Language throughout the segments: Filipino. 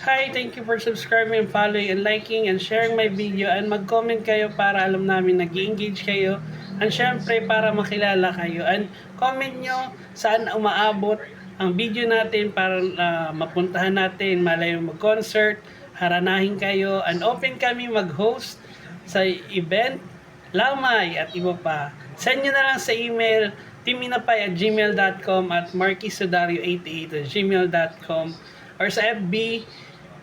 Hi, thank you for subscribing, following, and liking, and sharing my video. And mag-comment kayo para alam namin nag-engage kayo. And syempre, para makilala kayo. And comment nyo saan umaabot ang video natin para mapuntahan natin, malayo mag-concert, haranahin kayo. And open kami mag-host sa event, lamay, at iba pa. Send nyo na lang sa email, timinapay@gmail.com at markysudario88@gmail.com or sa FB,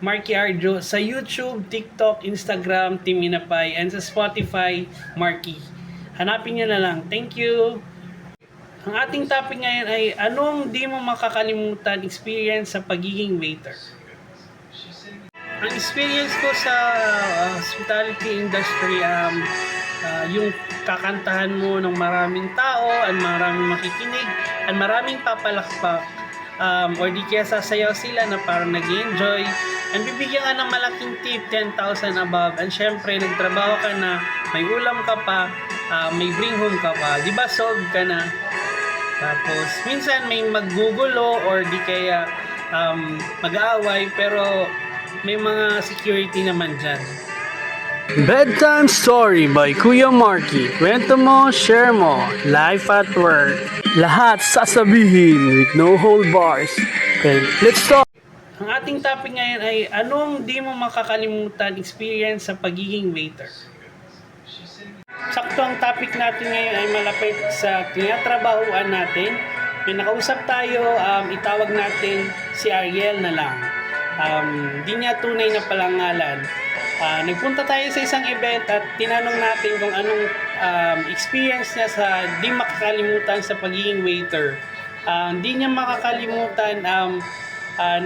Marky Arjo, sa YouTube, TikTok, Instagram, Team Minapay, and sa Spotify, Marky. Hanapin nyo na lang. Thank you! Ang ating topic ngayon ay anong di mo makakalimutan experience sa pagiging waiter? Ang experience ko sa hospitality industry, yung kakantahan mo ng maraming tao, and maraming makikinig, and maraming papalakpak, or di kaya sasayaw sila na parang nag-enjoy, and bibigyan ka ng malaking tip, 10,000 above, and syempre nagtrabaho ka na, may ulam ka pa, may bring home ka pa, di ba solved ka na? Tapos minsan may maggugulo or di kaya mag-aaway, pero may mga security naman dyan. Bedtime Story by Kuya Marky. Kwento mo, share mo. Life at work. Lahat sasabihin with no hold bars. Okay, let's start. Ang ating topic ngayon ay anong di mo makakalimutan experience sa pagiging waiter? Sakto ang topic natin ngayon ay malapit sa tinatrabahuan natin. May nakausap tayo, itawag natin si Ariel na lang. Di niya tunay na palangalan. Nagpunta tayo sa isang event at tinanong natin kung anong experience niya sa di makakalimutan sa pagiging waiter. Di niya makakalimutan,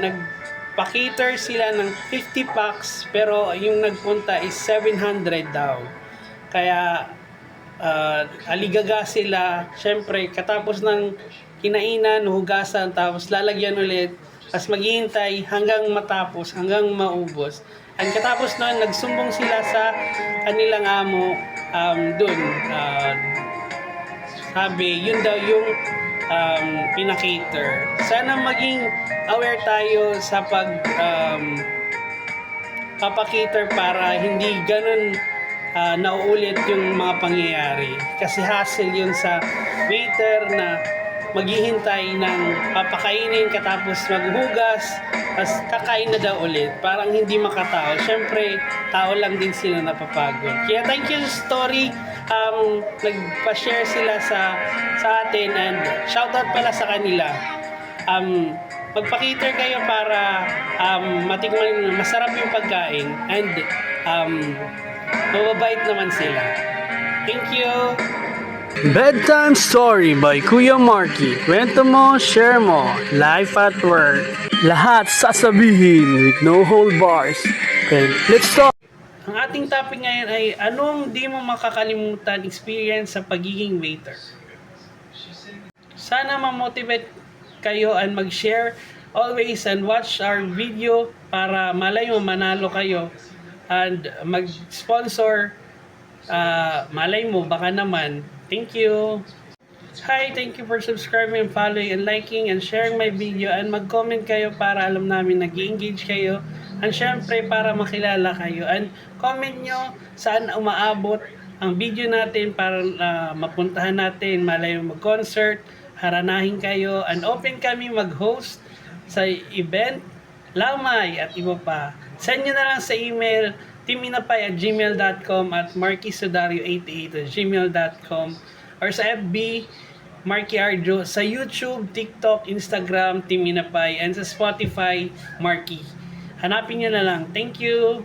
nagpa-cater sila ng 50 packs pero yung nagpunta is 700 daw. Kaya aligaga sila. Syempre, katapos ng kinainan, hugasan, tapos lalagyan ulit, tapos maghihintay hanggang matapos, hanggang maubos. Ang katapos noon, nagsumbong sila sa kanilang amo dun. Sabi, yun daw yung pinakater. Sana maging aware tayo sa papakater para hindi ganun nauulit yung mga pangyayari. Kasi hassle yun sa waiter na maghihintay ng papakainin katapos maghugas, tapos kakain na daw ulit. Parang hindi makatao. Siyempre, tao lang din sila napapagod. Kaya thank you story. Nagpa-share sila sa atin and shoutout pala sa kanila. Magpa-cater kayo para matikman, masarap yung pagkain and mababait naman sila. Thank you! Bedtime Story by Kuya Marky. Kwento mo, share mo. Life at work. Lahat sasabihin with no hold bars. Okay, let's start. Ang ating topic ngayon ay anong di mo makakalimutan experience sa pagiging waiter? Sana ma-motivate kayo and mag-share always and watch our video para malay mo manalo kayo and mag-sponsor. Malay mo, baka naman. Thank you! Hi, thank you for subscribing, following, and liking, and sharing my video. And mag-comment kayo para alam namin nag-engage kayo. And syempre, para makilala kayo. And comment nyo saan umaabot ang video natin para mapuntahan natin, malayo mag-concert, haranahin kayo. And open kami mag-host sa event, lamay, at iba pa. Send nyo na lang sa email, timinapay@gmail.com at markysudario88@gmail.com or sa FB, Marky Arjo, sa YouTube, TikTok, Instagram, Team Minapay, and sa Spotify, Marky. Hanapin nyo na lang. Thank you!